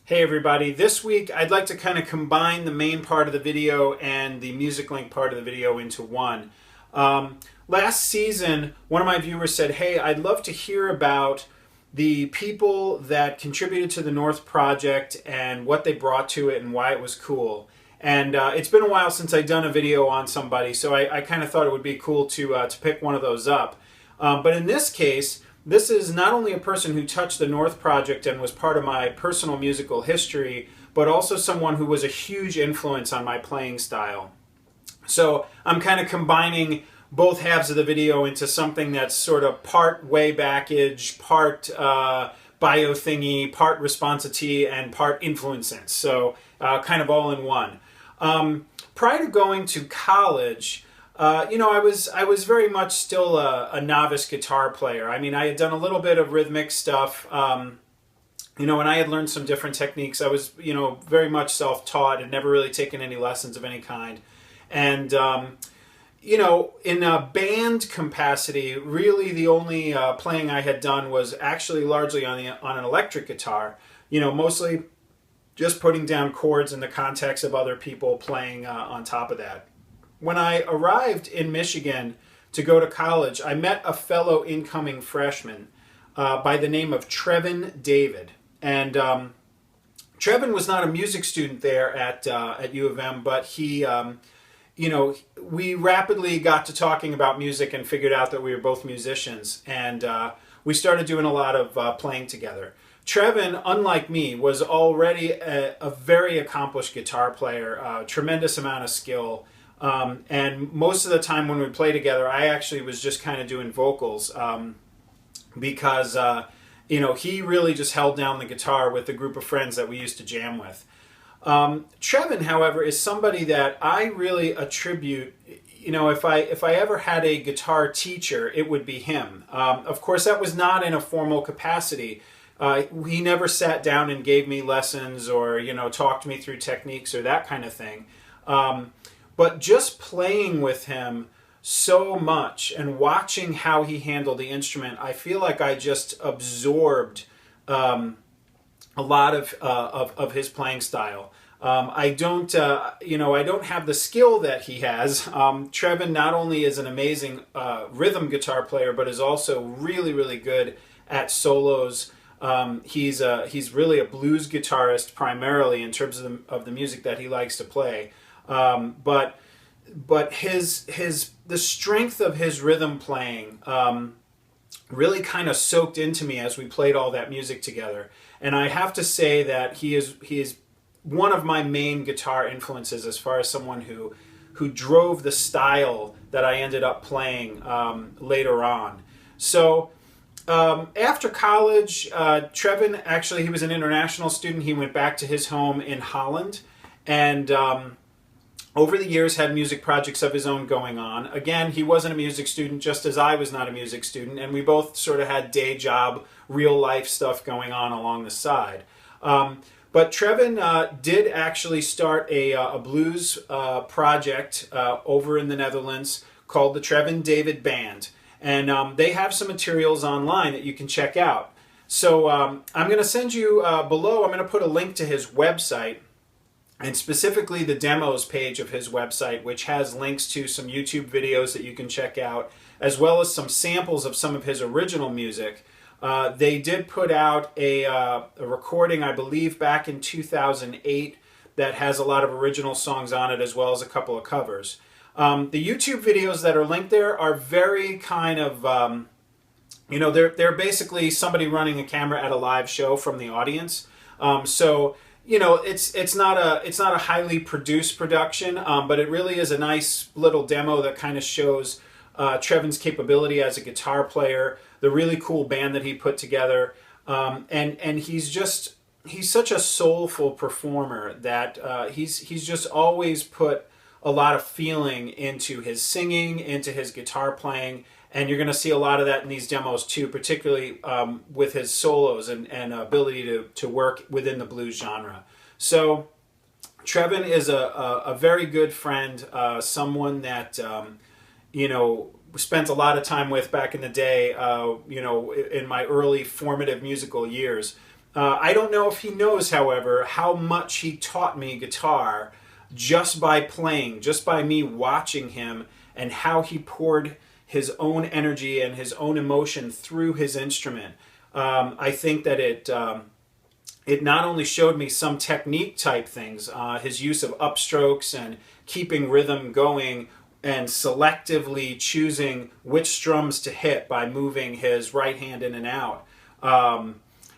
Hey everybody, this week I'd like to kind of combine the main part of the video and the music link part of the video into one. Last season, one of my viewers said, hey, I'd love to hear about the people that contributed to the North Project and what they brought to it and why it was cool. And it's been a while since I'd done a video on somebody, so I kind of thought it would be cool to pick one of those up. But in this case, this is not only a person who touched the North Project and was part of my personal musical history, but also someone who was a huge influence on my playing style. So I'm kind of combining both halves of the video into something that's sort of part way backage, part bio thingy, part responsity, and part influence sense. So kind of all in one. Prior to going to college, I was very much still a novice guitar player. I mean, I had done a little bit of rhythmic stuff, and I had learned some different techniques. I was, very much self-taught and never really taken any lessons of any kind. And, in a band capacity, really the only playing I had done was actually largely on an electric guitar, mostly just putting down chords in the context of other people playing on top of that. When I arrived in Michigan to go to college, I met a fellow incoming freshman by the name of Trevin David. And Trevin was not a music student there at U of M, but he, we rapidly got to talking about music and figured out that we were both musicians. And we started doing a lot of playing together. Trevin, unlike me, was already a very accomplished guitar player, a tremendous amount of skill. And most of the time when we play together, I actually was just kind of doing vocals because, he really just held down the guitar with the group of friends that we used to jam with. Trevin, however, is somebody that I really attribute, if I ever had a guitar teacher, it would be him. Of course, that was not in a formal capacity. He never sat down and gave me lessons or, talked me through techniques or that kind of thing. But just playing with him so much and watching how he handled the instrument, I feel like I just absorbed a lot of his playing style. I don't have the skill that he has. Trevin not only is an amazing rhythm guitar player, but is also really, really good at solos. He's really a blues guitarist primarily in terms of the music that he likes to play. But the strength of his rhythm playing really kind of soaked into me as we played all that music together. And I have to say that he is one of my main guitar influences as far as someone who drove the style that I ended up playing later on. So after college, Trevin, actually, he was an international student. He went back to his home in Holland and over the years had music projects of his own going on. Again, he wasn't a music student, just as I was not a music student, and we both sort of had day job, real life stuff going on along the side. But Trevin did actually start a blues project over in the Netherlands called the Trevin David Band. And they have some materials online that you can check out. So I'm going to send you below, I'm going to put a link to his website, and specifically the demos page of his website, which has links to some YouTube videos that you can check out, as well as some samples of some of his original music. They did put out a recording, I believe, back in 2008 that has a lot of original songs on it, as well as a couple of covers. The YouTube videos that are linked there are very kind of, they're basically somebody running a camera at a live show from the audience. It's not a highly produced production, but it really is a nice little demo that kind of shows Trevin's capability as a guitar player, the really cool band that he put together, and he's such a soulful performer that he's just always put a lot of feeling into his singing, into his guitar playing, and you're going to see a lot of that in these demos too, particularly with his solos and ability to work within the blues genre. So Trevin is a very good friend, someone that, spent a lot of time with back in the day, in my early formative musical years. I don't know if he knows, however, how much he taught me guitar just by playing, just by me watching him, and how he poured his own energy and his own emotion through his instrument. I think that it not only showed me some technique type things, his use of upstrokes and keeping rhythm going and selectively choosing which strums to hit by moving his right hand in and out.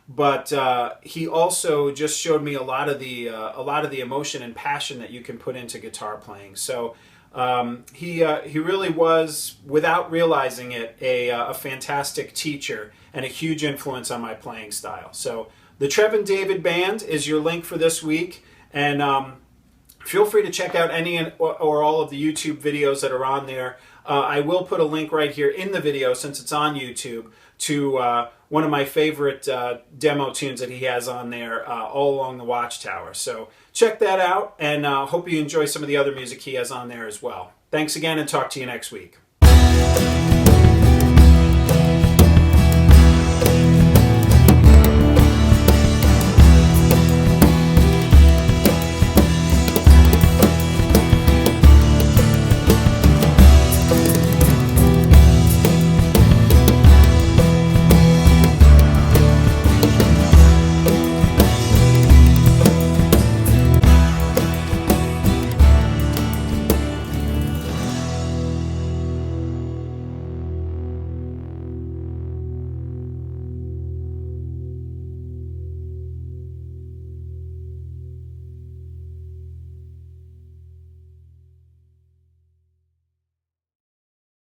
But he also just showed me a lot of the emotion and passion that you can put into guitar playing. So he really was, without realizing it, a fantastic teacher and a huge influence on my playing style. So the Trevin David Band is your link for this week, and feel free to check out any or all of the YouTube videos that are on there. I will put a link right here in the video, since it's on YouTube, to one of my favorite demo tunes that he has on there, All Along the Watchtower. So check that out, and hope you enjoy some of the other music he has on there as well. Thanks again, and talk to you next week.